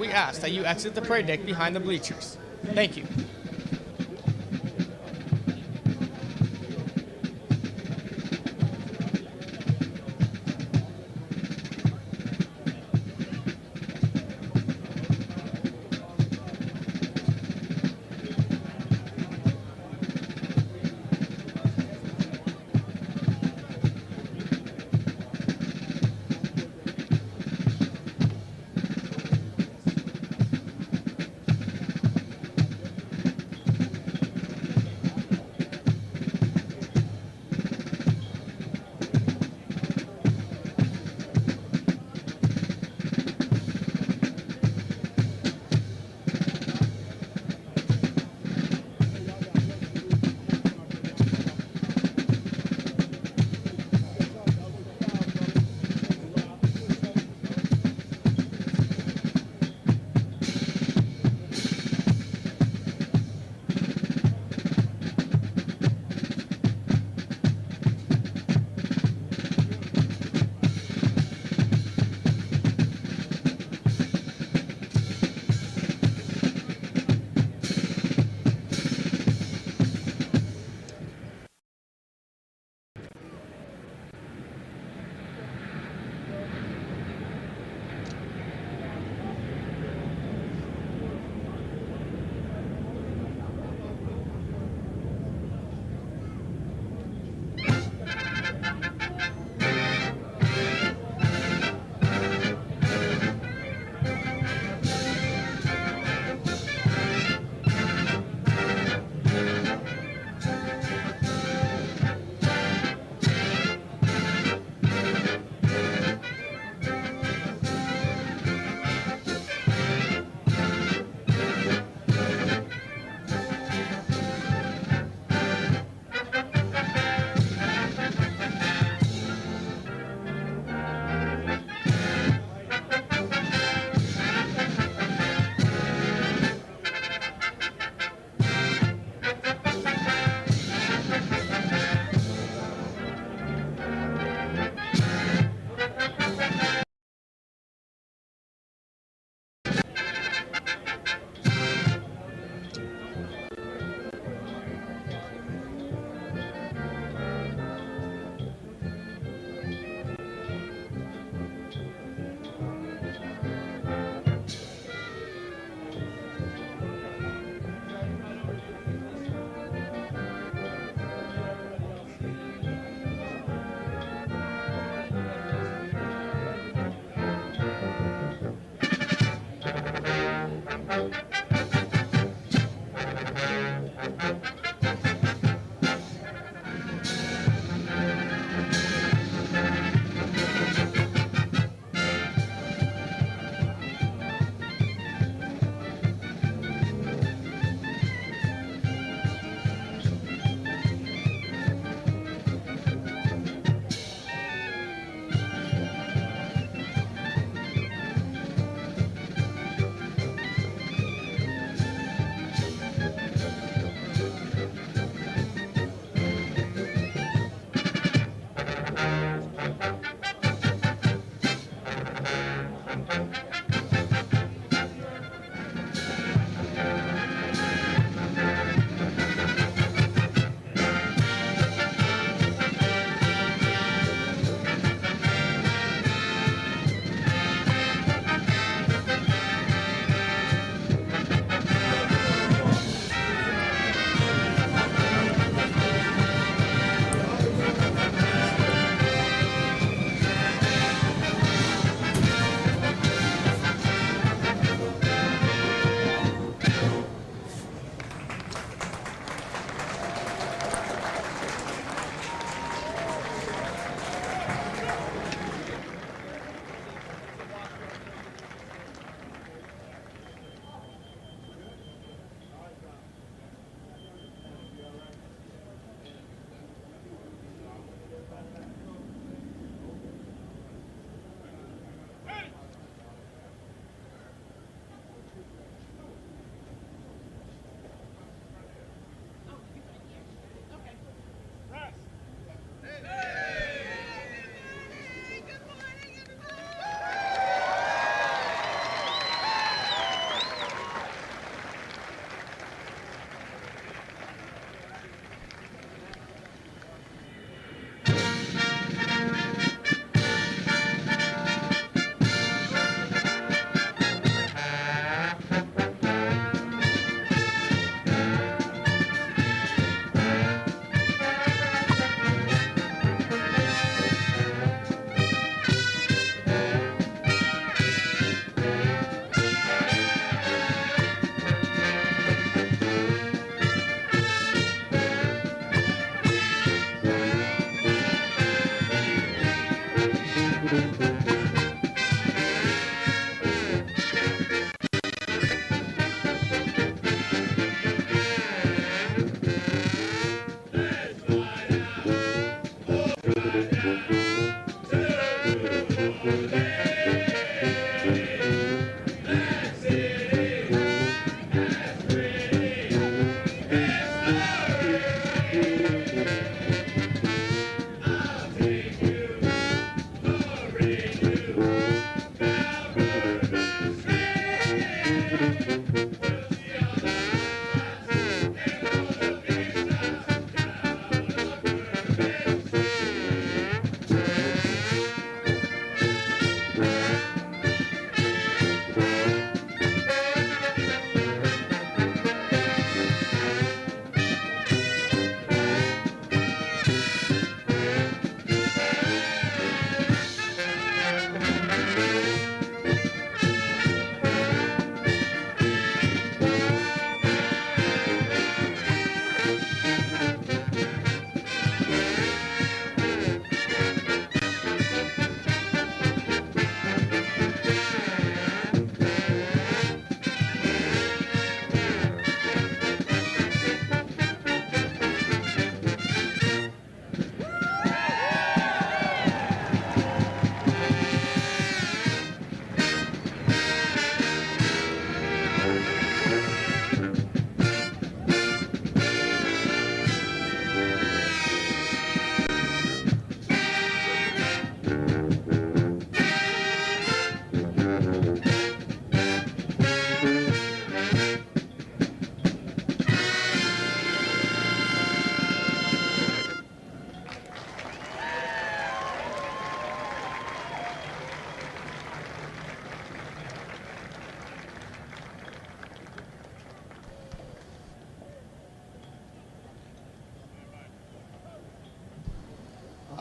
We ask that you exit the parade deck behind the bleachers. Thank you.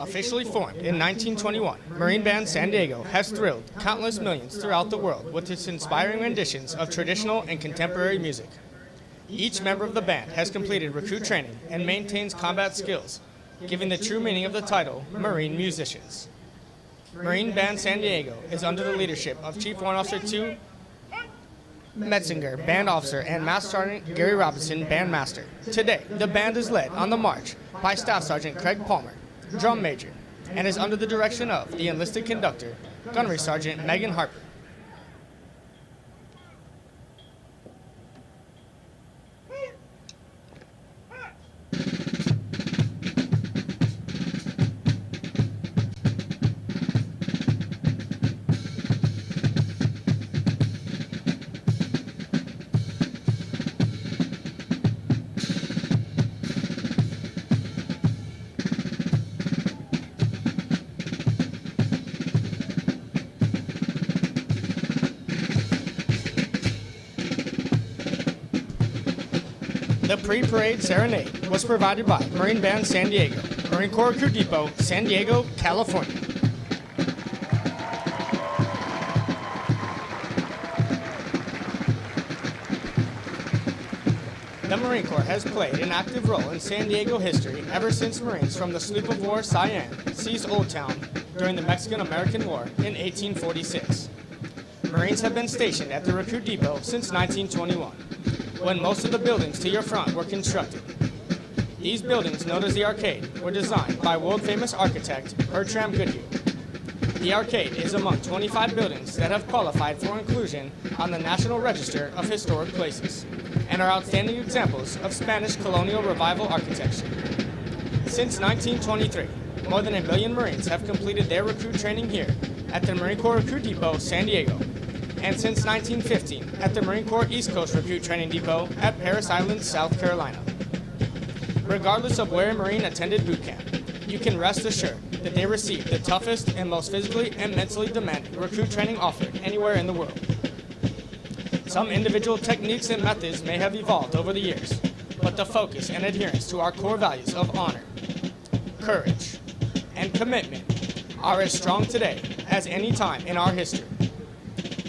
Officially formed in 1921, Marine Band San Diego has thrilled countless millions throughout the world with its inspiring renditions of traditional and contemporary music. Each member of the band has completed recruit training and maintains combat skills, giving the true meaning of the title, Marine Musicians. Marine Band San Diego is under the leadership of Chief Warrant Officer 2 Metzinger, Band Officer, and Master Sergeant Gary Robinson, Band Master. Today, the band is led on the march by Staff Sergeant Craig Palmer, Drum Major, and is under the direction of the enlisted conductor, Gunnery Sergeant Megan Harper. The pre-parade Serenade was provided by Marine Band San Diego, Marine Corps Recruit Depot, San Diego, California. The Marine Corps has played an active role in San Diego history ever since Marines from the sloop of war Cyane seized Old Town during the Mexican-American War in 1846. Marines have been stationed at the Recruit Depot since 1921. When most of the buildings to your front were constructed. These buildings, known as the Arcade, were designed by world-famous architect Bertram Goodhue. The Arcade is among 25 buildings that have qualified for inclusion on the National Register of Historic Places and are outstanding examples of Spanish colonial revival architecture. Since 1923, more than 1 million Marines have completed their recruit training here at the Marine Corps Recruit Depot, San Diego, and since 1915 at the Marine Corps East Coast Recruit Training Depot at Parris Island, South Carolina. Regardless of where a Marine attended boot camp, you can rest assured that they received the toughest and most physically and mentally demanding recruit training offered anywhere in the world. Some individual techniques and methods may have evolved over the years, but the focus and adherence to our core values of honor, courage, and commitment are as strong today as any time in our history.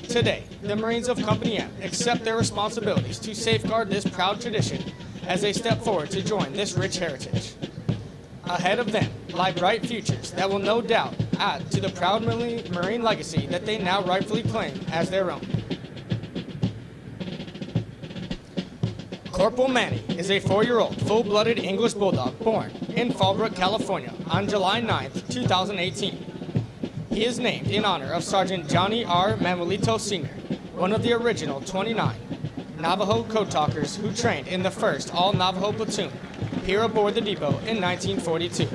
Today, the Marines of Company M accept their responsibilities to safeguard this proud tradition as they step forward to join this rich heritage. Ahead of them lie bright futures that will no doubt add to the proud Marine legacy that they now rightfully claim as their own. Corporal Manny is a 4-year-old full-blooded English Bulldog born in Fallbrook, California on July 9, 2018. He is named in honor of Sergeant Johnny R. Manuelito Sr., one of the original 29 Navajo code talkers who trained in the 1st All-Navajo Platoon here aboard the depot in 1942.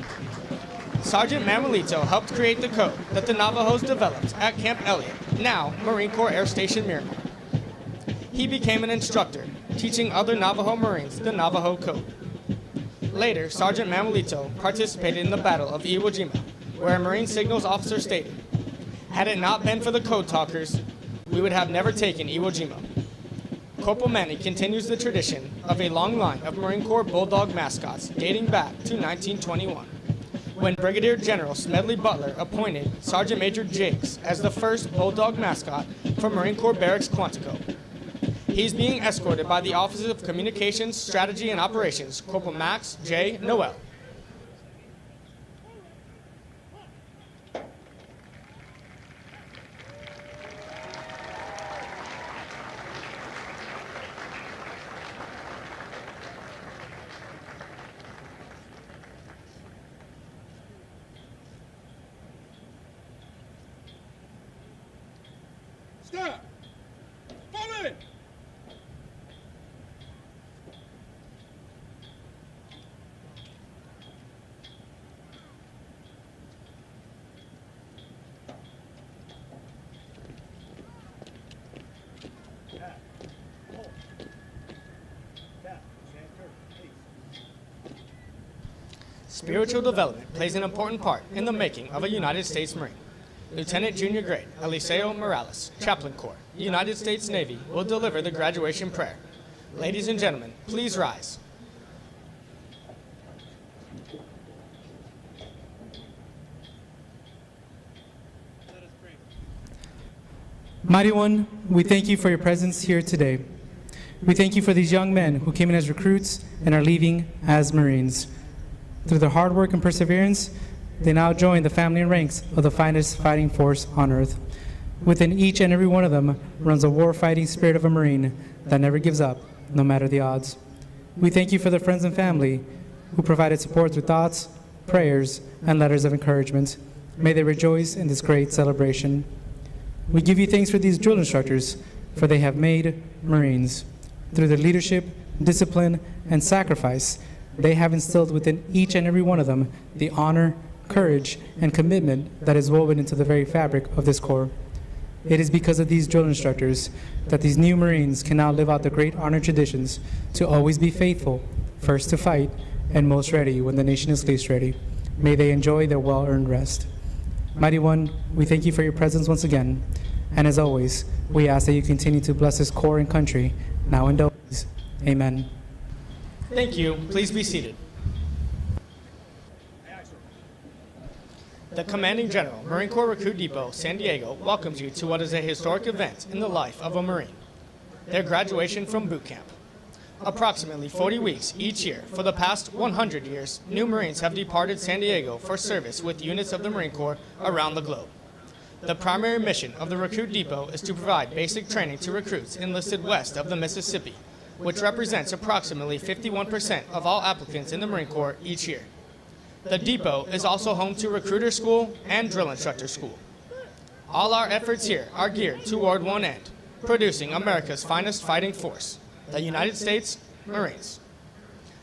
Sergeant Manuelito helped create the code that the Navajos developed at Camp Elliott, now Marine Corps Air Station Miramar. He became an instructor, teaching other Navajo Marines the Navajo code. Later, Sergeant Manuelito participated in the Battle of Iwo Jima, where a Marine Signals officer stated, "Had it not been for the code talkers, we would have never taken Iwo Jima." Corporal Manny continues the tradition of a long line of Marine Corps Bulldog mascots dating back to 1921, when Brigadier General Smedley Butler appointed Sergeant Major Jakes as the first Bulldog mascot for Marine Corps Barracks Quantico. He's being escorted by the Office of Communications, Strategy, and Operations, Corporal Max J. Noel. Stop! Fall in! Spiritual development plays an important part in the making of a United States Marine. Lieutenant Junior Grade Eliseo Morales, Chaplain Corps, United States Navy, will deliver the graduation prayer. Ladies and gentlemen, please rise. Mighty One, we thank you for your presence here today. We thank you for these young men who came in as recruits and are leaving as Marines. Through their hard work and perseverance, they now join the family and ranks of the finest fighting force on earth. Within each and every one of them runs a war-fighting spirit of a Marine that never gives up, no matter the odds. We thank you for their friends and family who provided support through thoughts, prayers, and letters of encouragement. May they rejoice in this great celebration. We give you thanks for these drill instructors, for they have made Marines. Through their leadership, discipline, and sacrifice, they have instilled within each and every one of them the honor, courage, and commitment that is woven into the very fabric of this Corps. It is because of these drill instructors that these new Marines can now live out the great honor traditions to always be faithful, first to fight, and most ready when the nation is least ready. May they enjoy their well-earned rest. Mighty One, we thank you for your presence once again, and as always, we ask that you continue to bless this Corps and country, now and always. Amen. Thank you. Please be seated. The Commanding General, Marine Corps Recruit Depot, San Diego, welcomes you to what is a historic event in the life of a Marine, their graduation from boot camp. Approximately 40 weeks each year for the past 100 years, new Marines have departed San Diego for service with units of the Marine Corps around the globe. The primary mission of the Recruit Depot is to provide basic training to recruits enlisted west of the Mississippi, which represents approximately 51% of all applicants in the Marine Corps each year. The depot is also home to Recruiter School and Drill Instructor School. All our efforts here are geared toward one end, producing America's finest fighting force, the United States Marines.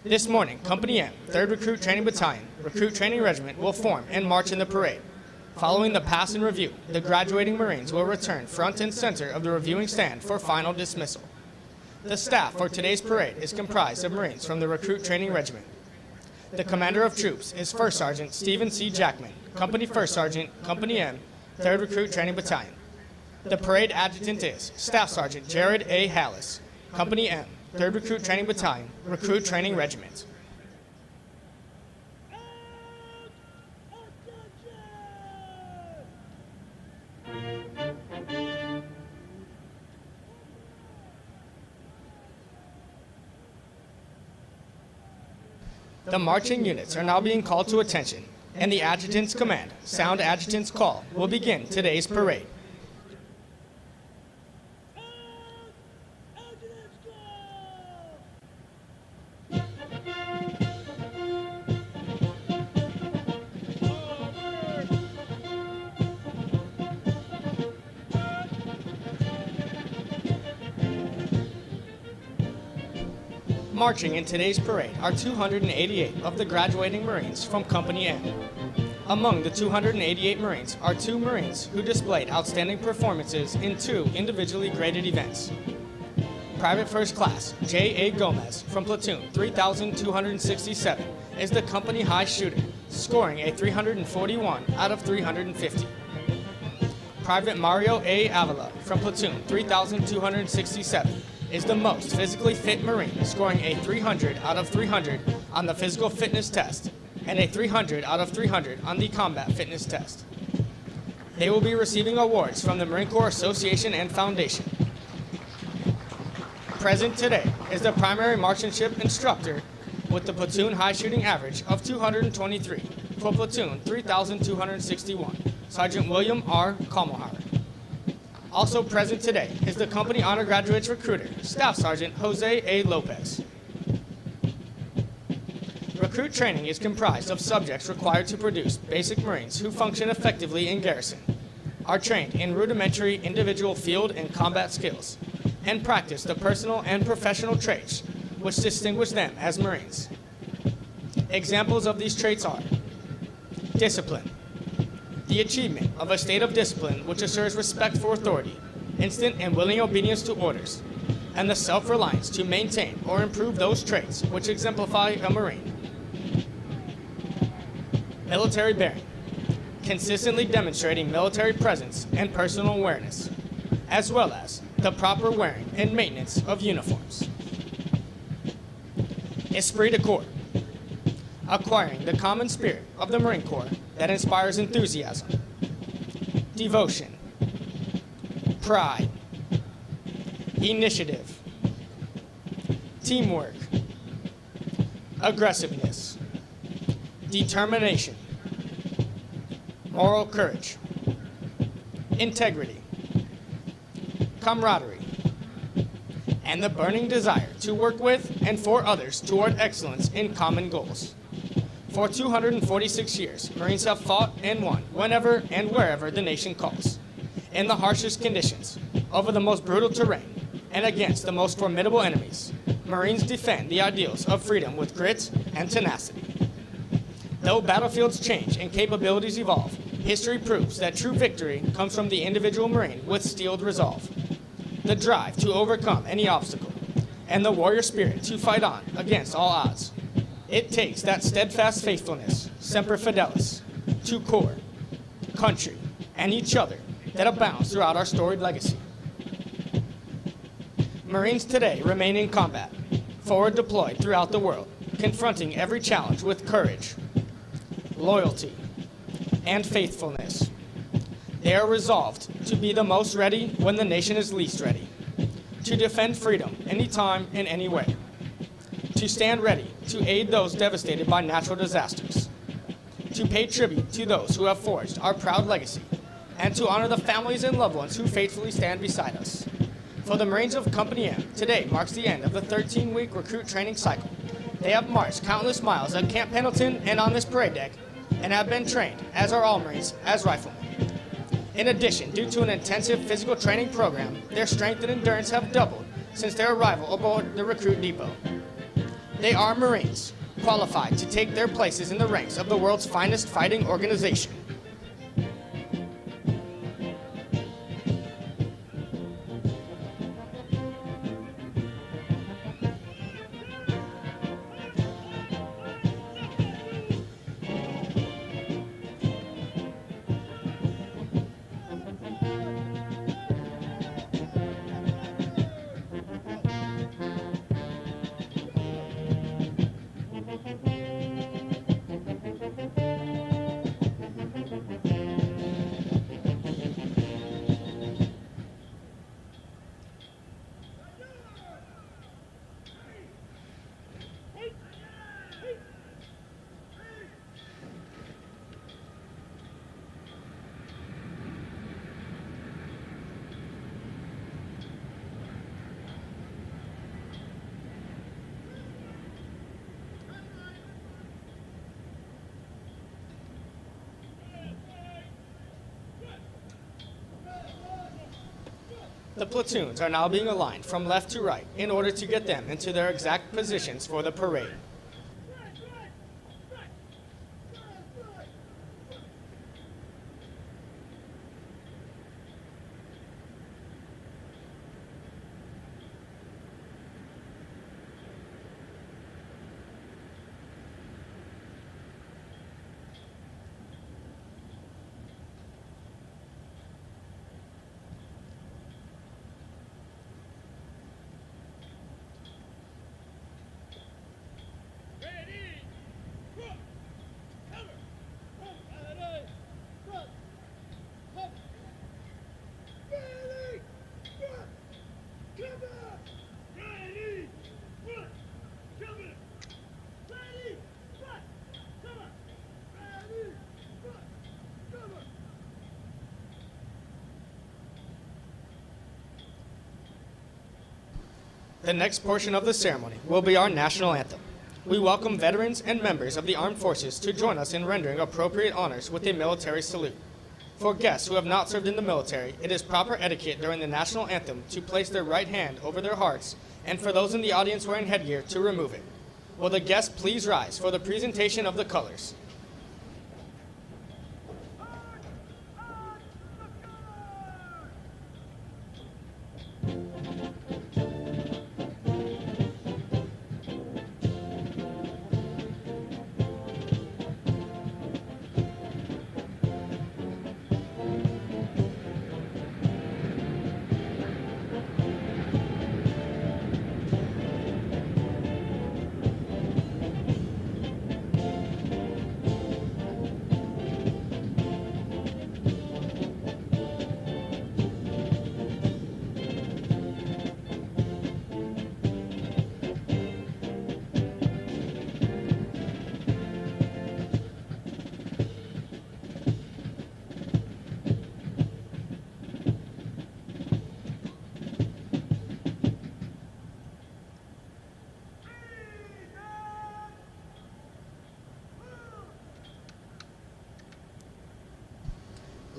This morning, Company M, 3rd Recruit Training Battalion, Recruit Training Regiment will form and march in the parade. Following the pass and review, the graduating Marines will return front and center of the reviewing stand for final dismissal. The staff for today's parade is comprised of Marines from the Recruit Training Regiment. The commander of troops is First Sergeant Stephen C. Jackman, Company First Sergeant, Company M, 3rd Recruit Training Battalion. The parade adjutant is Staff Sergeant Jared A. Hallis, Company M, 3rd Recruit Training Battalion, Recruit Training Regiment. The marching units are now being called to attention, and the adjutant's command, sound adjutant's call, will begin today's parade. Marching in today's parade are 288 of the graduating Marines from Company M. Among the 288 Marines are 2 Marines who displayed outstanding performances in 2 individually graded events. Private First Class J.A. Gomez from Platoon 3267 is the company high shooter, scoring a 341 out of 350. Private Mario A. Avila from Platoon 3267 is the most physically fit Marine, scoring a 300 out of 300 on the physical fitness test and a 300 out of 300 on the combat fitness test. They will be receiving awards from the Marine Corps Association and Foundation. Present today is the primary marksmanship instructor with the platoon high shooting average of 223 for Platoon 3261, Sergeant William R. Kalmahar. Also present today is the Company Honor Graduates Recruiter, Staff Sergeant Jose A. Lopez. Recruit training is comprised of subjects required to produce basic Marines who function effectively in garrison, are trained in rudimentary individual field and combat skills, and practice the personal and professional traits which distinguish them as Marines. Examples of these traits are discipline, the achievement of a state of discipline which assures respect for authority, instant and willing obedience to orders, and the self-reliance to maintain or improve those traits which exemplify a Marine. Military bearing, consistently demonstrating military presence and personal awareness, as well as the proper wearing and maintenance of uniforms. Esprit de corps, acquiring the common spirit of the Marine Corps that inspires enthusiasm, devotion, pride, initiative, teamwork, aggressiveness, determination, moral courage, integrity, camaraderie, and the burning desire to work with and for others toward excellence in common goals. For 246 years, Marines have fought and won whenever and wherever the nation calls, in the harshest conditions, over the most brutal terrain, and against the most formidable enemies. Marines defend the ideals of freedom with grit and tenacity. Though battlefields change and capabilities evolve, history proves that true victory comes from the individual Marine with steeled resolve, the drive to overcome any obstacle, and the warrior spirit to fight on against all odds. It takes that steadfast faithfulness, semper fidelis, to corps, country, and each other that abounds throughout our storied legacy. Marines today remain in combat, forward deployed throughout the world, confronting every challenge with courage, loyalty, and faithfulness. They are resolved to be the most ready when the nation is least ready, to defend freedom anytime and any way, to stand ready to aid those devastated by natural disasters, to pay tribute to those who have forged our proud legacy, and to honor the families and loved ones who faithfully stand beside us. For the Marines of Company M, today marks the end of the 13-week recruit training cycle. They have marched countless miles at Camp Pendleton and on this parade deck, and have been trained, as are all Marines, as riflemen. In addition, due to an intensive physical training program, their strength and endurance have doubled since their arrival aboard the recruit depot. They are Marines, qualified to take their places in the ranks of the world's finest fighting organization. The platoons are now being aligned from left to right in order to get them into their exact positions for the parade. The next portion of the ceremony will be our national anthem. We welcome veterans and members of the armed forces to join us in rendering appropriate honors with a military salute. For guests who have not served in the military, it is proper etiquette during the national anthem to place their right hand over their hearts, and for those in the audience wearing headgear to remove it. Will the guests please rise for the presentation of the colors?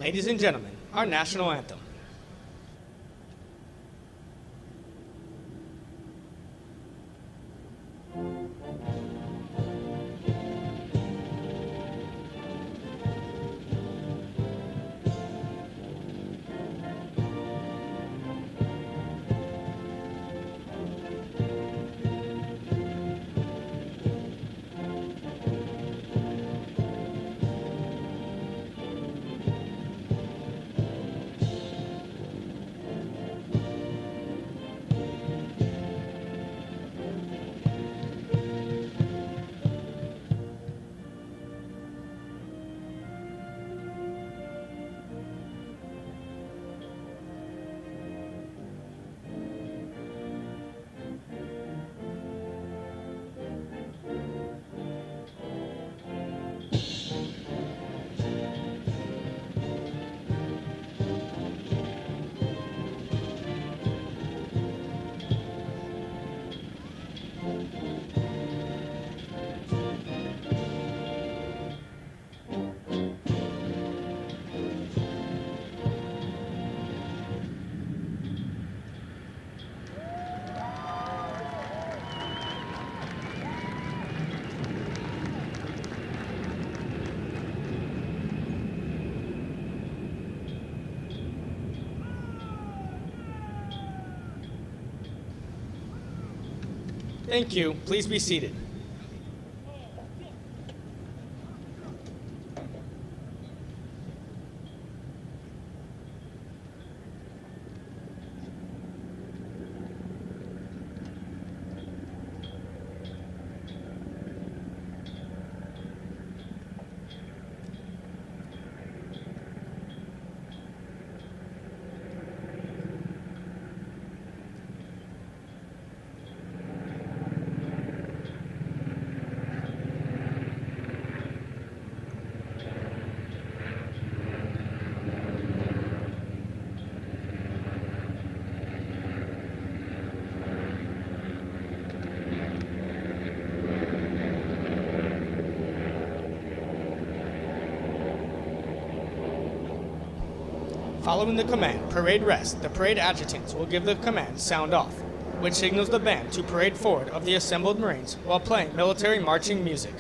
Ladies and gentlemen, our national anthem. Thank you. Please be seated. Following the command, parade rest, the parade adjutants will give the command sound off, which signals the band to parade forward of the assembled Marines while playing military marching music.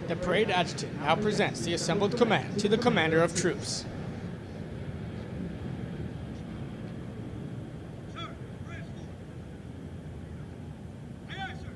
The parade adjutant now presents the assembled command to the commander of troops. Sir, we're at school. Aye, aye, sir.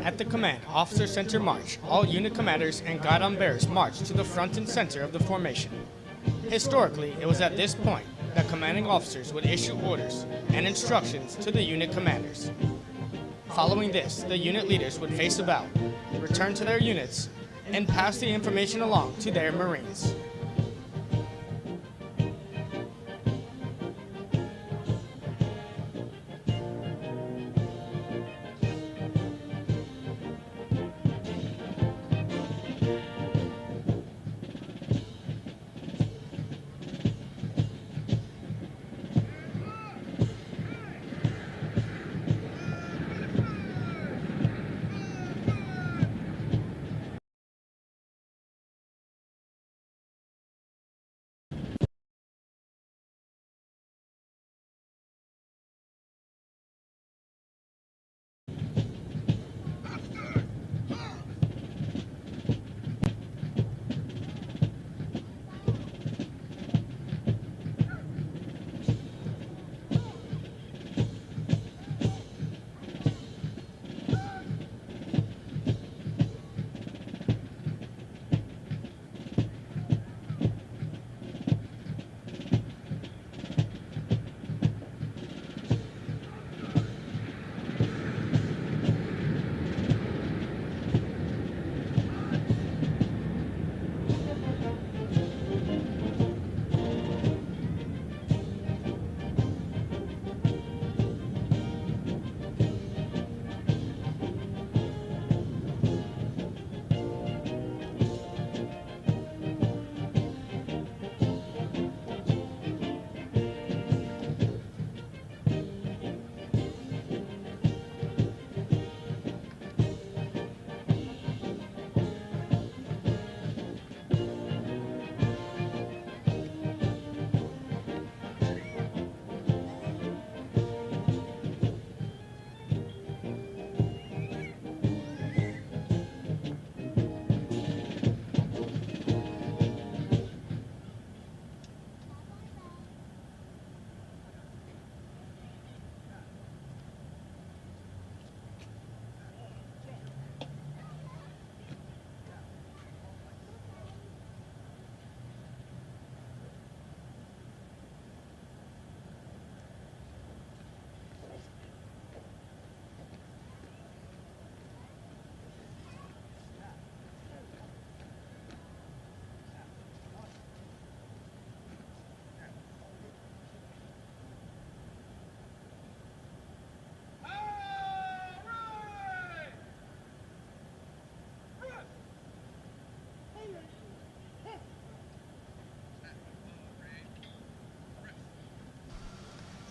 At the command officer center march, all unit commanders and guidon bearers march to the front and center of the formation. Historically, it was at this point that commanding officers would issue orders and instructions to the unit commanders. Following this, the unit leaders would face about, return to their units, and pass the information along to their Marines.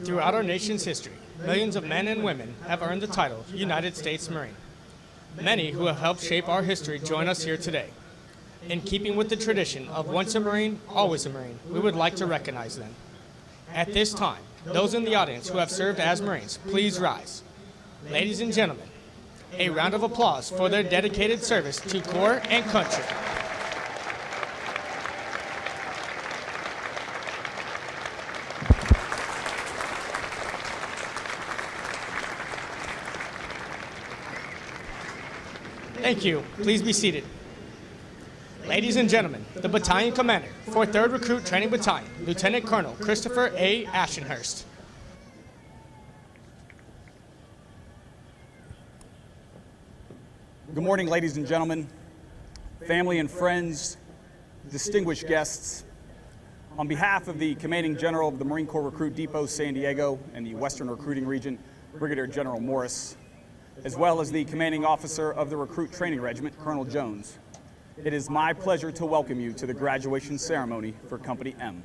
Throughout our nation's history, millions of men and women have earned the title United States Marine. Many who have helped shape our history join us here today. In keeping with the tradition of once a Marine, always a Marine, we would like to recognize them. At this time, those in the audience who have served as Marines, please rise. Ladies and gentlemen, a round of applause for their dedicated service to Corps and country. Thank you. Please be seated. Ladies and gentlemen, the battalion commander for 3rd Recruit Training Battalion, Lieutenant Colonel Christopher A. Ashenhurst. Good morning, ladies and gentlemen, family and friends, distinguished guests. On behalf of the Commanding General of the Marine Corps Recruit Depot, San Diego, and the Western Recruiting Region, Brigadier General Morris, as well as the Commanding Officer of the Recruit Training Regiment, Colonel Jones, it is my pleasure to welcome you to the graduation ceremony for Company M.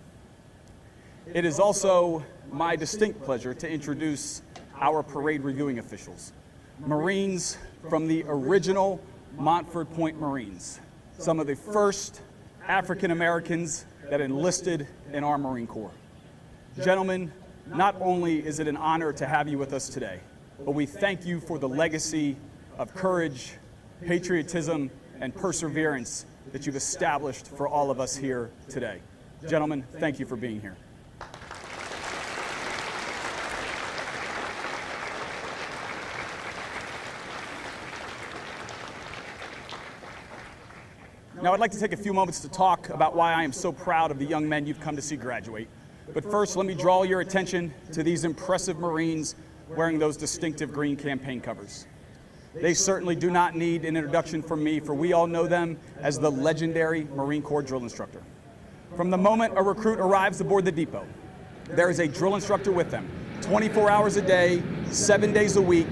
It is also my distinct pleasure to introduce our parade reviewing officials, Marines from the original Montford Point Marines, some of the first African Americans that enlisted in our Marine Corps. Gentlemen, not only is it an honor to have you with us today, but we thank you for the legacy of courage, patriotism, and perseverance that you've established for all of us here today. Gentlemen, thank you for being here. Now, I'd like to take a few moments to talk about why I am so proud of the young men you've come to see graduate. But first, let me draw your attention to these impressive Marines wearing those distinctive green campaign covers. They certainly do not need an introduction from me, for we all know them as the legendary Marine Corps drill instructor. From the moment a recruit arrives aboard the depot, there is a drill instructor with them, 24 hours a day, 7 days a week,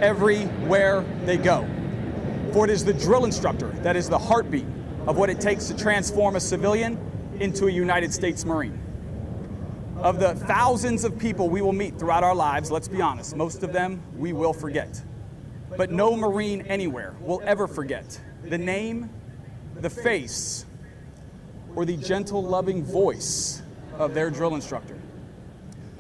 everywhere they go. For it is the drill instructor that is the heartbeat of what it takes to transform a civilian into a United States Marine. Of the thousands of people we will meet throughout our lives, let's be honest, most of them we will forget. But no Marine anywhere will ever forget the name, the face, or the gentle, loving voice of their drill instructor.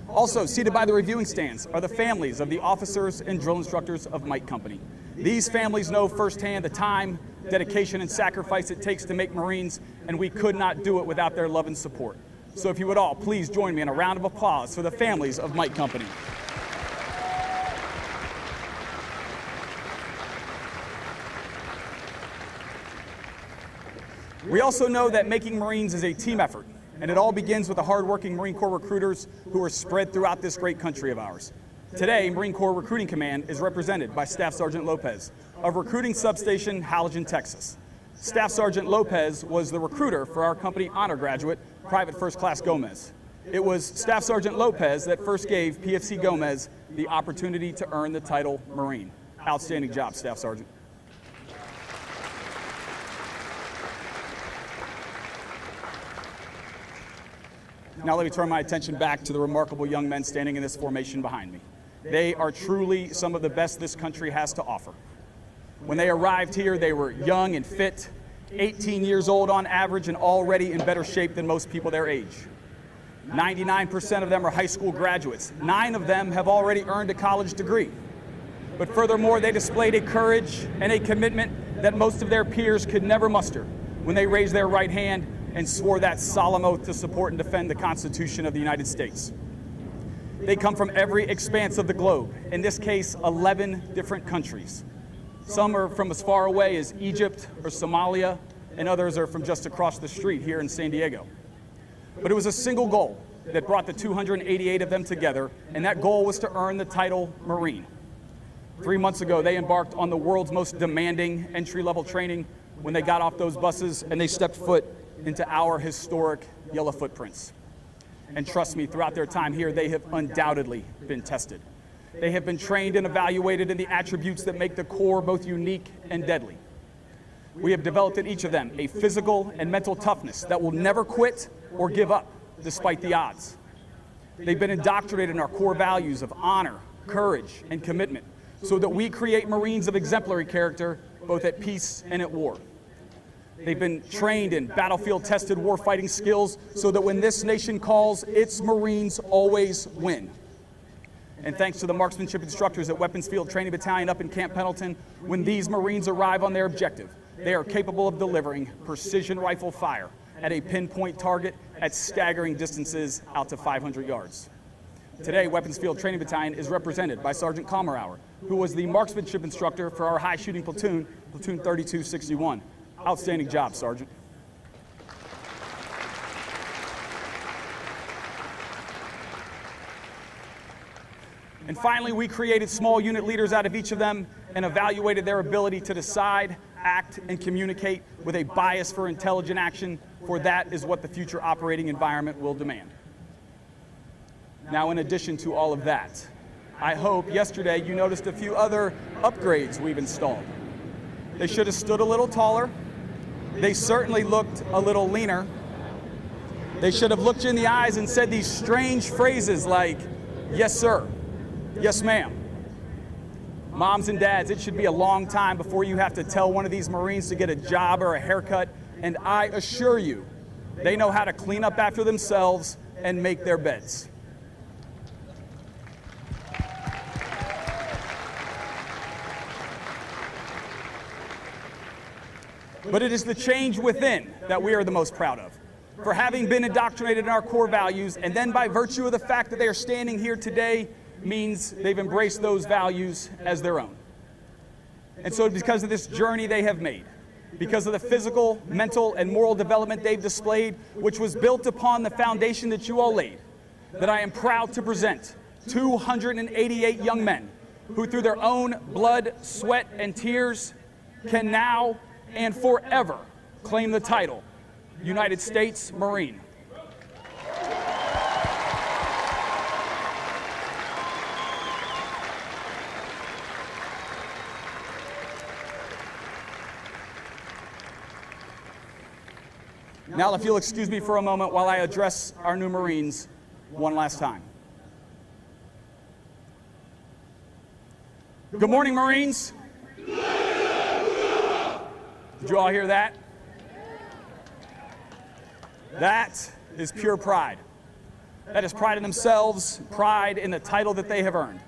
Also, seated by the reviewing stands are the families of the officers and drill instructors of Mike Company. These families know firsthand the time, dedication, and sacrifice it takes to make Marines, and we could not do it without their love and support. So if you would all please join me in a round of applause for the families of Mike Company. We also know that making Marines is a team effort, and it all begins with the hardworking Marine Corps recruiters who are spread throughout this great country of ours. Today, Marine Corps Recruiting Command is represented by Staff Sergeant Lopez of Recruiting Substation, Halligan, Texas. Staff Sergeant Lopez was the recruiter for our company honor graduate, Private First Class Gomez. It was Staff Sergeant Lopez that first gave PFC Gomez the opportunity to earn the title Marine. Outstanding job, Staff Sergeant. Now let me turn my attention back to the remarkable young men standing in this formation behind me. They are truly some of the best this country has to offer. When they arrived here, they were young and fit, 18 years old on average, and already in better shape than most people their age. 99% of them are high school graduates. 9 of them have already earned a college degree. But furthermore, they displayed a courage and a commitment that most of their peers could never muster when they raised their right hand and swore that solemn oath to support and defend the Constitution of the United States. They come from every expanse of the globe, in this case, 11 different countries. Some are from as far away as Egypt or Somalia, and others are from just across the street here in San Diego. But it was a single goal that brought the 288 of them together, and that goal was to earn the title Marine. 3 months ago, they embarked on the world's most demanding entry-level training when they got off those buses and they stepped foot into our historic yellow footprints. And trust me, throughout their time here, they have undoubtedly been tested. They have been trained and evaluated in the attributes that make the Corps both unique and deadly. We have developed in each of them a physical and mental toughness that will never quit or give up despite the odds. They've been indoctrinated in our core values of honor, courage, and commitment so that we create Marines of exemplary character both at peace and at war. They've been trained in battlefield-tested warfighting skills so that when this nation calls, its Marines always win. And thanks to the marksmanship instructors at Weapons Field Training Battalion up in Camp Pendleton, when these Marines arrive on their objective, they are capable of delivering precision rifle fire at a pinpoint target at staggering distances out to 500 yards. Today, Weapons Field Training Battalion is represented by Sergeant Kalmerauer, who was the marksmanship instructor for our high shooting platoon, Platoon 3261. Outstanding job, Sergeant. And finally, we created small unit leaders out of each of them and evaluated their ability to decide, act, and communicate with a bias for intelligent action, for that is what the future operating environment will demand. Now, in addition to all of that, I hope yesterday you noticed a few other upgrades we've installed. They should have stood a little taller. They certainly looked a little leaner. They should have looked you in the eyes and said these strange phrases like, yes, sir, yes, ma'am. Moms and dads, it should be a long time before you have to tell one of these Marines to get a job or a haircut, and I assure you, they know how to clean up after themselves and make their beds. But it is the change within that we are the most proud of. For having been indoctrinated in our core values, and then by virtue of the fact that they are standing here today, means they've embraced those values as their own. And so because of this journey they have made, because of the physical, mental, and moral development they've displayed, which was built upon the foundation that you all laid, that I am proud to present 288 young men who through their own blood, sweat, and tears can now and forever claim the title United States Marine. Now, if you'll excuse me for a moment while I address our new Marines one last time. Good morning, Marines. Did you all hear that? That is pure pride. That is pride in themselves, pride in the title that they have earned.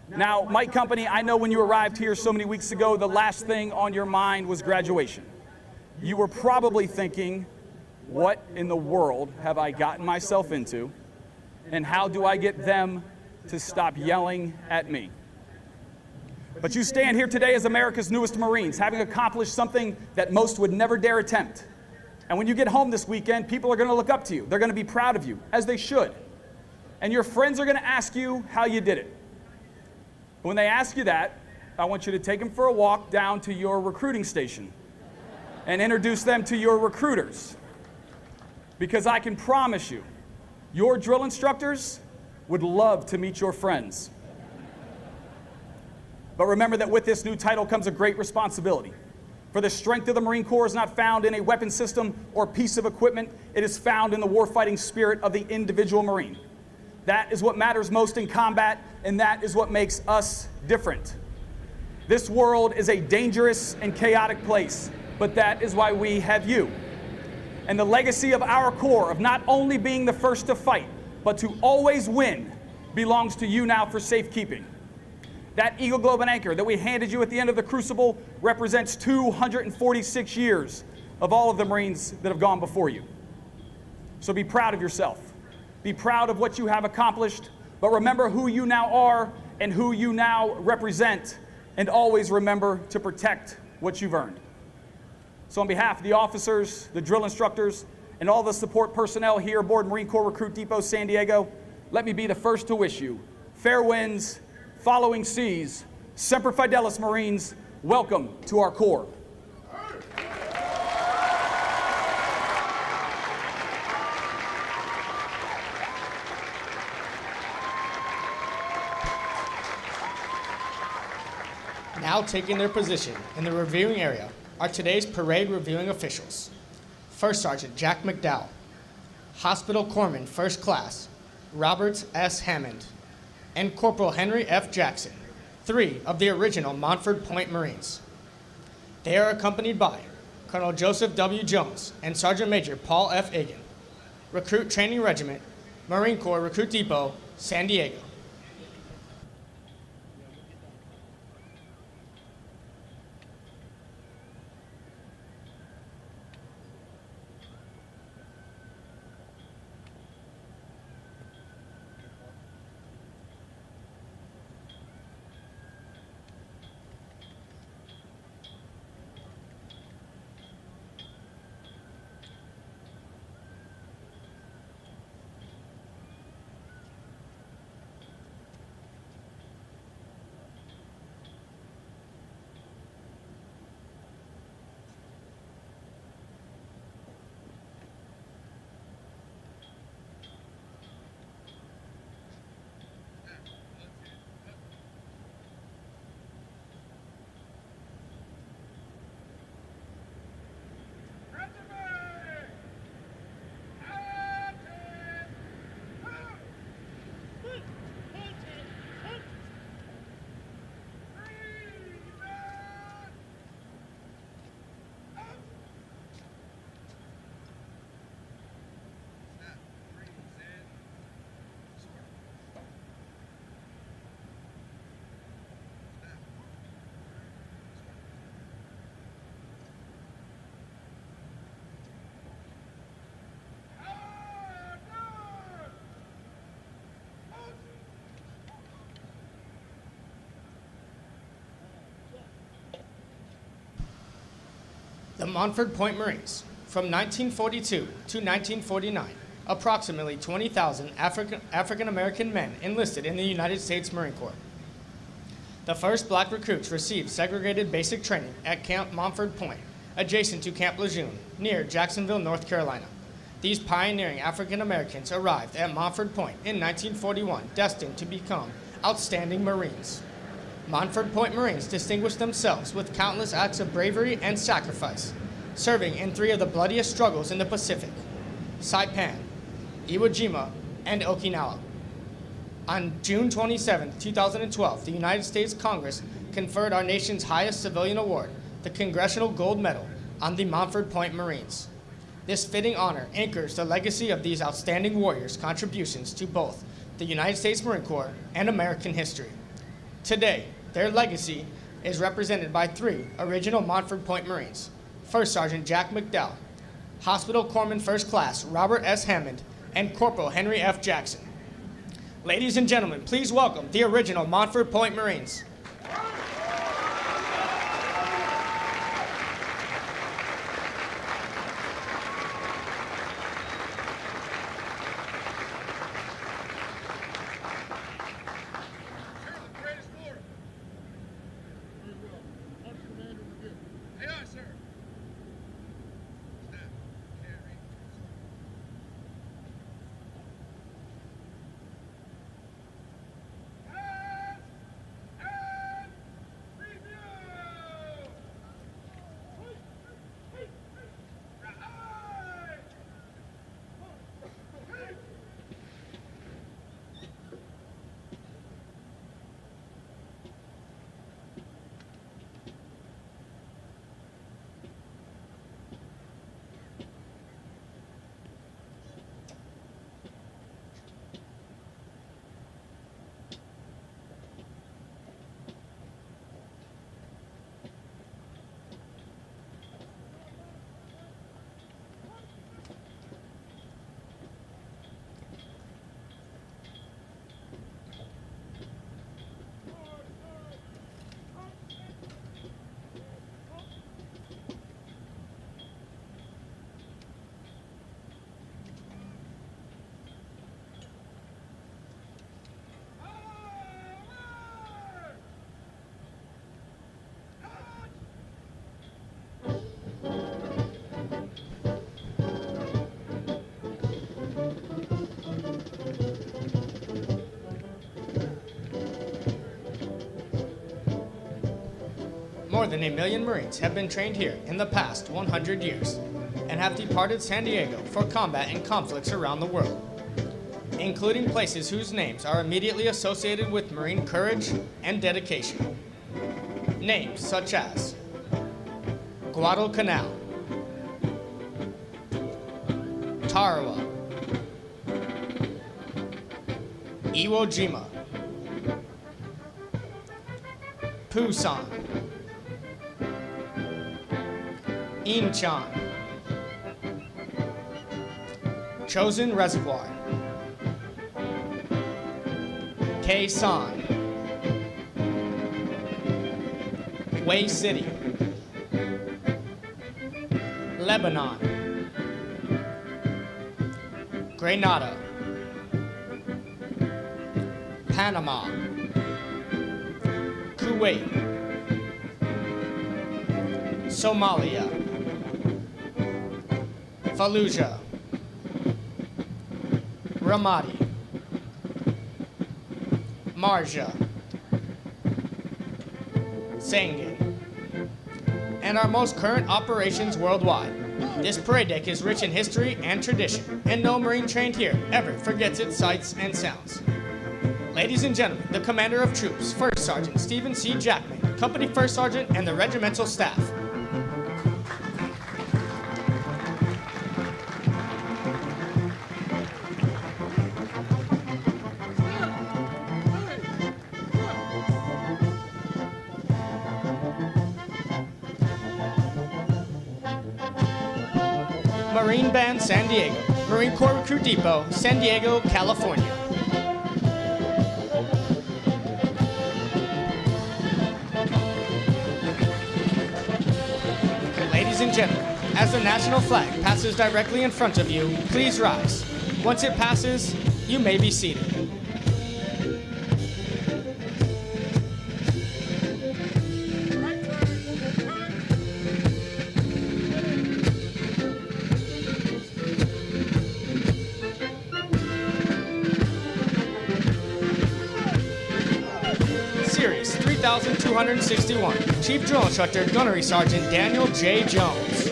Now, Mike Company, I know when you arrived here so many weeks ago, the last thing on your mind was graduation. You were probably thinking, what in the world have I gotten myself into, and how do I get them to stop yelling at me? But you stand here today as America's newest Marines, having accomplished something that most would never dare attempt. And when you get home this weekend, people are going to look up to you. They're going to be proud of you, as they should. And your friends are going to ask you how you did it. When they ask you that, I want you to take them for a walk down to your recruiting station and introduce them to your recruiters. Because I can promise you, your drill instructors would love to meet your friends. But remember that with this new title comes a great responsibility. For the strength of the Marine Corps is not found in a weapon system or piece of equipment. It is found in the warfighting spirit of the individual Marine. That is what matters most in combat, and that is what makes us different. This world is a dangerous and chaotic place, but that is why we have you. And the legacy of our Corps of not only being the first to fight, but to always win, belongs to you now for safekeeping. That Eagle Globe and Anchor that we handed you at the end of the Crucible represents 246 years of all of the Marines that have gone before you. So be proud of yourself. Be proud of what you have accomplished, but remember who you now are and who you now represent, and always remember to protect what you've earned. So on behalf of the officers, the drill instructors, and all the support personnel here aboard Marine Corps Recruit Depot San Diego, let me be the first to wish you fair winds, following seas, Semper Fidelis Marines, welcome to our Corps. Now taking their position in the reviewing area are today's parade reviewing officials. First Sergeant Jack McDowell, Hospital Corpsman First Class, Robert S. Hammond, and Corporal Henry F. Jackson, 3 of the original Montford Point Marines. They are accompanied by Colonel Joseph W. Jones and Sergeant Major Paul F. Egan, Recruit Training Regiment, Marine Corps Recruit Depot, San Diego. The Montford Point Marines. From 1942 to 1949, approximately 20,000 African-American men enlisted in the United States Marine Corps. The first black recruits received segregated basic training at Camp Montford Point, adjacent to Camp Lejeune, near Jacksonville, North Carolina. These pioneering African-Americans arrived at Montford Point in 1941, destined to become outstanding Marines. Montford Point Marines distinguished themselves with countless acts of bravery and sacrifice, serving in 3 of the bloodiest struggles in the Pacific: Saipan, Iwo Jima, and Okinawa. On June 27, 2012, the United States Congress conferred our nation's highest civilian award, the Congressional Gold Medal, on the Montford Point Marines. This fitting honor anchors the legacy of these outstanding warriors' contributions to both the United States Marine Corps and American history. Today, their legacy is represented by 3 original Montford Point Marines: First Sergeant Jack McDowell, Hospital Corpsman First Class Robert S. Hammond, and Corporal Henry F. Jackson. Ladies and gentlemen, please welcome the original Montford Point Marines. More than 1 million Marines have been trained here in the past 100 years and have departed San Diego for combat in conflicts around the world. including places whose names are immediately associated with Marine courage and dedication. Names such as Guadalcanal, Tarawa, Iwo Jima, Pusan, Incheon, Chosin Reservoir, Quezon, Way City, Lebanon, Grenada, Panama, Kuwait, Somalia, Fallujah, Ramadi, Marja, Sangin, and our most current operations worldwide. This parade deck is rich in history and tradition, and no Marine trained here ever forgets its sights and sounds. Ladies and gentlemen, the Commander of Troops, First Sergeant Stephen C. Jackman, Company First Sergeant, and the regimental staff. Marine Band San Diego, Marine Corps Recruit Depot, San Diego, California. Ladies and gentlemen, as the national flag passes directly in front of you, please rise. Once it passes, you may be seated. Series 3261, Chief Drill Instructor, Gunnery Sergeant Daniel J. Jones.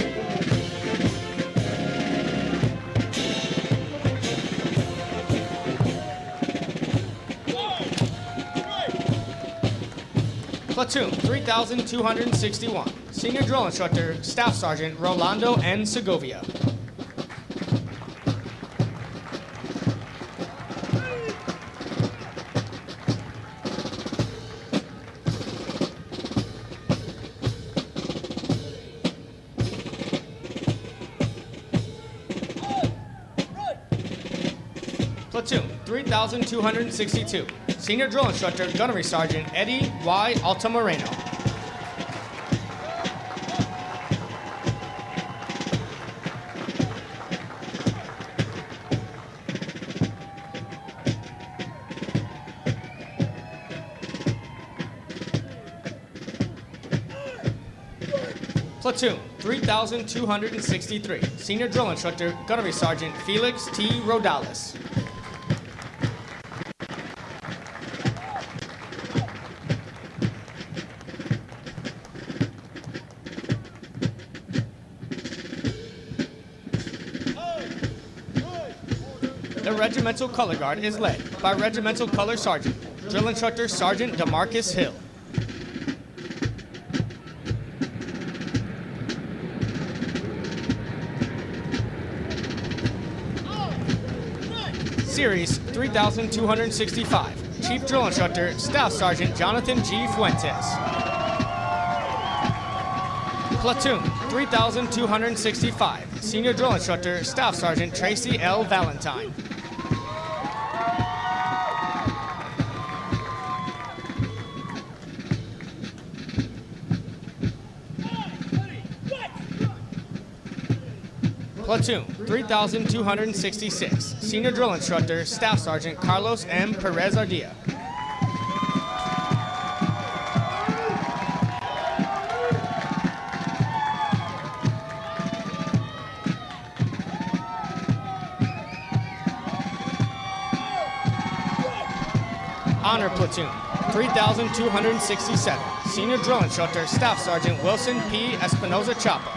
Platoon 3261, Senior Drill Instructor, Staff Sergeant Rolando N. Segovia. Platoon 3262, Senior Drill Instructor, Gunnery Sergeant Eddie Y. Altamirano. Platoon 3263, Senior Drill Instructor, Gunnery Sergeant Felix T. Rodales. The Regimental Color Guard is led by Regimental Color Sergeant, Drill Instructor Sergeant DeMarcus Hill. Series 3265, Chief Drill Instructor, Staff Sergeant Jonathan G. Fuentes. Platoon 3265, Senior Drill Instructor, Staff Sergeant Tracy L. Valentine. Platoon 3266, Senior Drill Instructor, Staff Sergeant Carlos M. Perez Ardilla. Honor Platoon 3267, Senior Drill Instructor, Staff Sergeant Wilson P. Espinoza Chapa.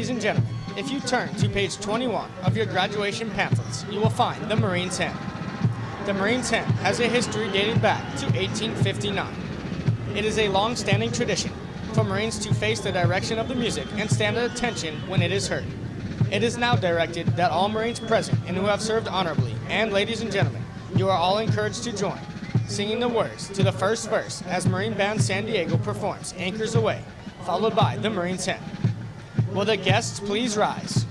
Ladies and gentlemen, if you turn to page 21 of your graduation pamphlets, you will find the Marines Hymn. The Marines Hymn has a history dating back to 1859. It is a long-standing tradition for Marines to face the direction of the music and stand at attention when it is heard. It is now directed that all Marines present and who have served honorably, and ladies and gentlemen, you are all encouraged to join, singing the words to the first verse as Marine Band San Diego performs Anchors Away, followed by the Marines Hymn. Will the guests please rise?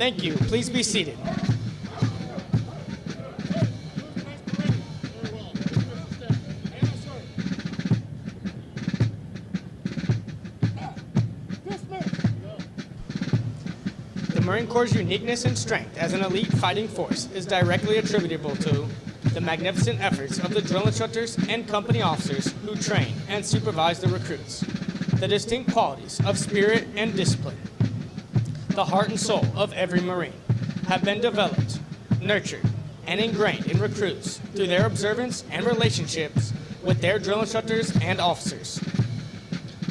Thank you. Please be seated. The Marine Corps' uniqueness and strength as an elite fighting force is directly attributable to the magnificent efforts of the drill instructors and company officers who train and supervise the recruits, the distinct qualities of spirit and discipline, the heart and soul of every Marine have been developed, nurtured, and ingrained in recruits through their observance and relationships with their drill instructors and officers.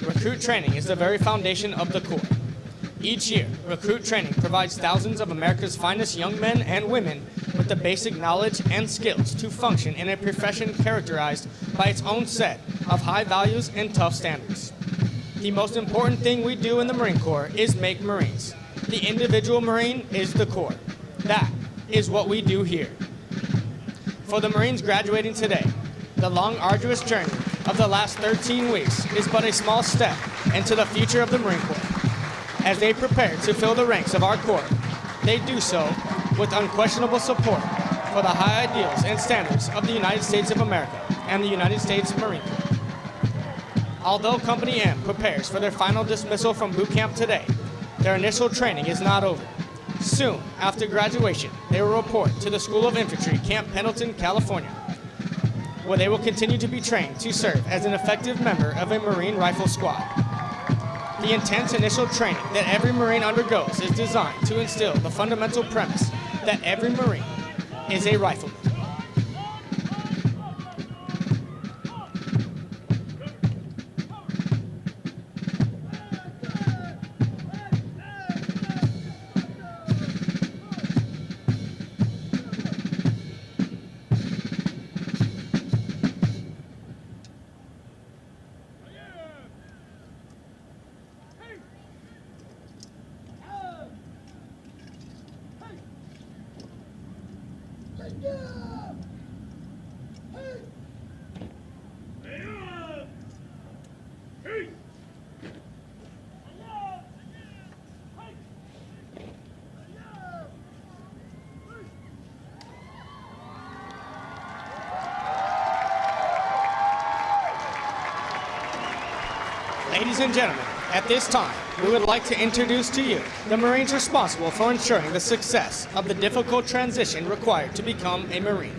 Recruit training is the very foundation of the Corps. Each year, recruit training provides thousands of America's finest young men and women with the basic knowledge and skills to function in a profession characterized by its own set of high values and tough standards. The most important thing we do in the Marine Corps is make Marines. The individual Marine is the Corps. That is what we do here. For the Marines graduating today, the long, arduous journey of the last 13 weeks is but a small step into the future of the Marine Corps. As they prepare to fill the ranks of our Corps, they do so with unquestionable support for the high ideals and standards of the United States of America and the United States Marine Corps. Although Company M prepares for their final dismissal from boot camp today, their initial training is not over. Soon after graduation, they will report to the School of Infantry, Camp Pendleton, California, where they will continue to be trained to serve as an effective member of a Marine Rifle Squad. The intense initial training that every Marine undergoes is designed to instill the fundamental premise that every Marine is a rifleman. Ladies and gentlemen, at this time, we would like to introduce to you the Marines responsible for ensuring the success of the difficult transition required to become a Marine.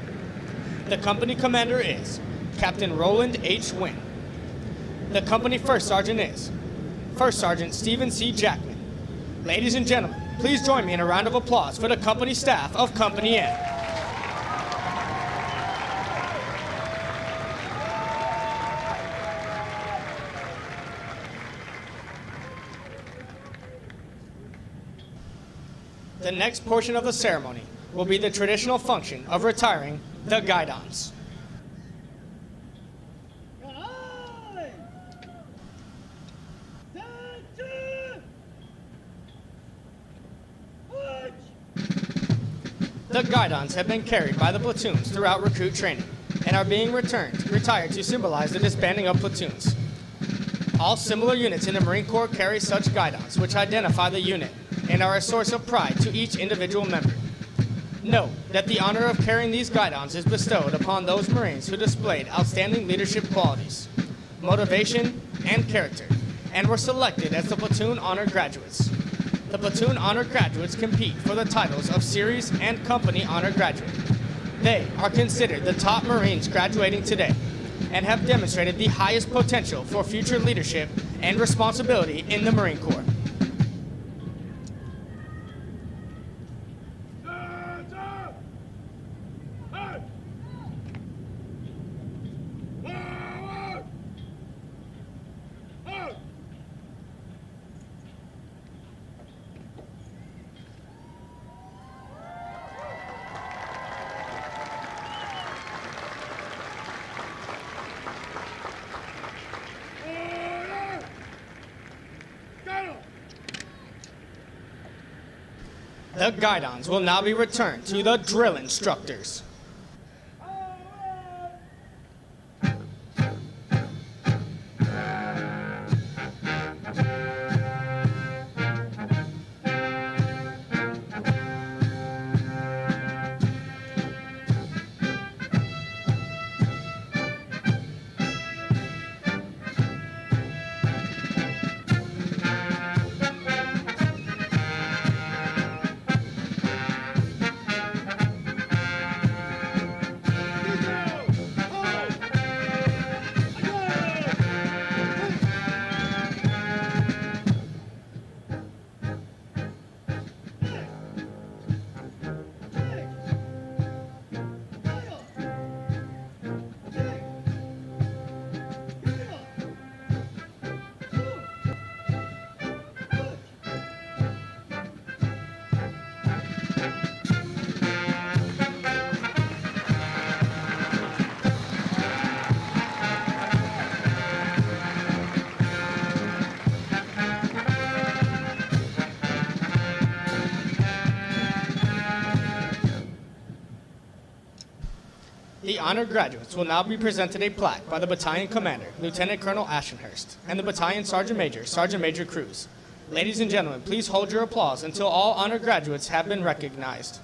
The company commander is Captain Roland H. Wynn. The company first sergeant is First Sergeant Stephen C. Jackman. Ladies and gentlemen, please join me in a round of applause for the company staff of Company N. The next portion of the ceremony will be the traditional function of retiring the guidons. The guidons have been carried by the platoons throughout recruit training and are being retired to symbolize the disbanding of platoons. All similar units in the Marine Corps carry such guidons, which identify the unit and are a source of pride to each individual member. Note that the honor of carrying these guidons is bestowed upon those Marines who displayed outstanding leadership qualities, motivation, and character, and were selected as the Platoon Honor Graduates. The Platoon Honor Graduates compete for the titles of Series and Company Honor Graduate. They are considered the top Marines graduating today and have demonstrated the highest potential for future leadership and responsibility in the Marine Corps. The guidons will now be returned to the drill instructors. The honor graduates will now be presented a plaque by the battalion commander, Lieutenant Colonel Ashenhurst, and the battalion sergeant major Cruz. Ladies and gentlemen, please hold your applause until all honor graduates have been recognized.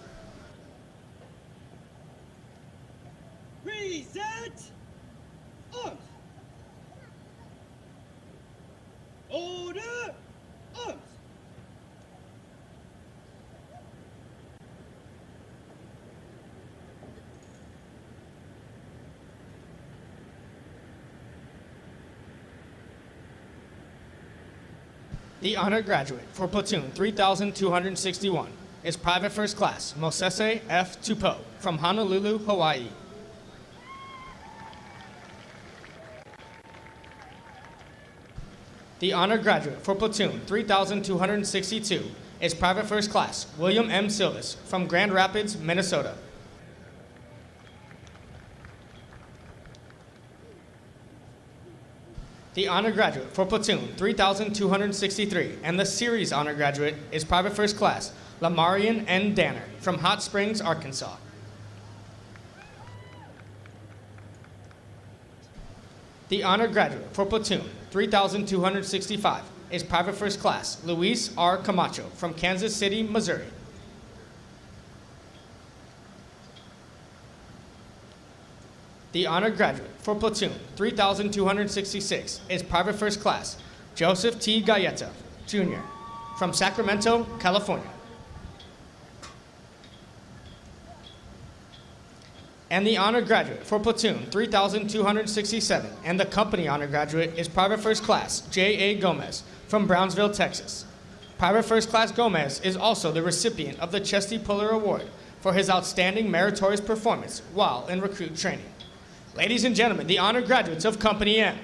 Present arms. Order arms. The honor graduate for Platoon 3261 is Private First Class Mosese F. Tupou from Honolulu, Hawaii. The honor graduate for Platoon 3262 is Private First Class William M. Silvis from Grand Rapids, Minnesota. The honor graduate for Platoon 3263 and the series honor graduate is Private First Class Lamarian N. Danner from Hot Springs, Arkansas. The honor graduate for Platoon 3265 is Private First Class Luis R. Camacho from Kansas City, Missouri. The honor graduate for Platoon 3266 is Private First Class Joseph T. Galletta, Jr. from Sacramento, California. And the honor graduate for Platoon 3267 and the company honor graduate is Private First Class J.A. Gomez from Brownsville, Texas. Private First Class Gomez is also the recipient of the Chesty Puller Award for his outstanding meritorious performance while in recruit training. Ladies and gentlemen, the honored graduates of Company M.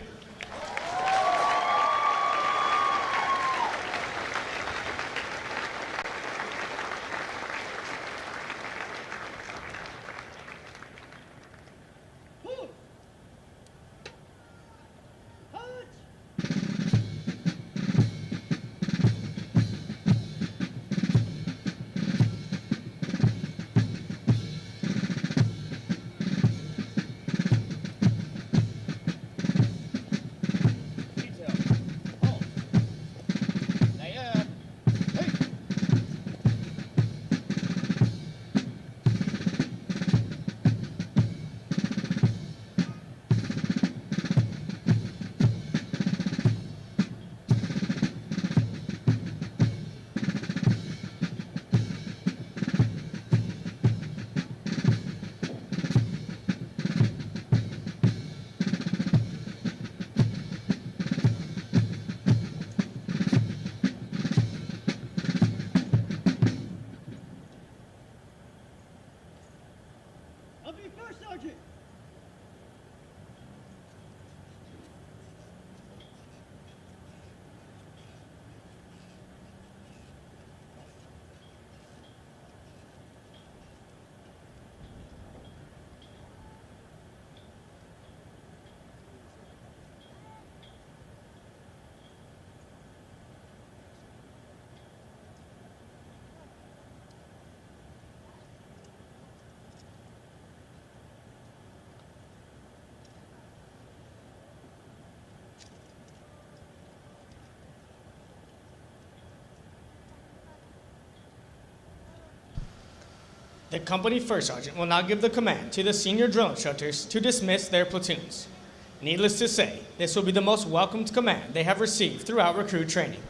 The company first sergeant will now give the command to the senior drill instructors to dismiss their platoons. Needless to say, this will be the most welcomed command they have received throughout recruit training.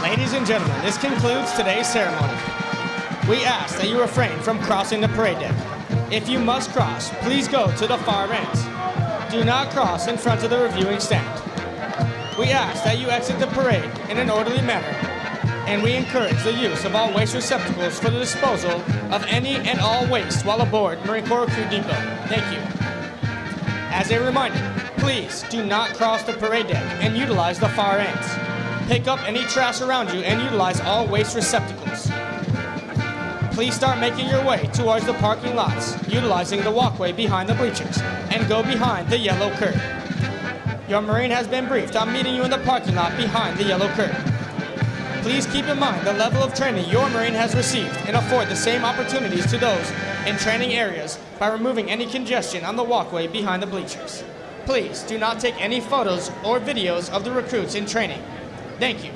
Ladies and gentlemen, this concludes today's ceremony. We ask that you refrain from crossing the parade deck. If you must cross, please go to the far ends. Do not cross in front of the reviewing stand. We ask that you exit the parade in an orderly manner, and we encourage the use of all waste receptacles for the disposal of any and all waste while aboard Marine Corps Recruit Depot. Thank you. As a reminder, please do not cross the parade deck and utilize the far ends. Pick up any trash around you and utilize all waste receptacles. Please start making your way towards the parking lots, utilizing the walkway behind the bleachers, and go behind the yellow curtain. Your Marine has been briefed on meeting you in the parking lot behind the yellow curtain. Please keep in mind the level of training your Marine has received and afford the same opportunities to those in training areas by removing any congestion on the walkway behind the bleachers. Please do not take any photos or videos of the recruits in training. Thank you.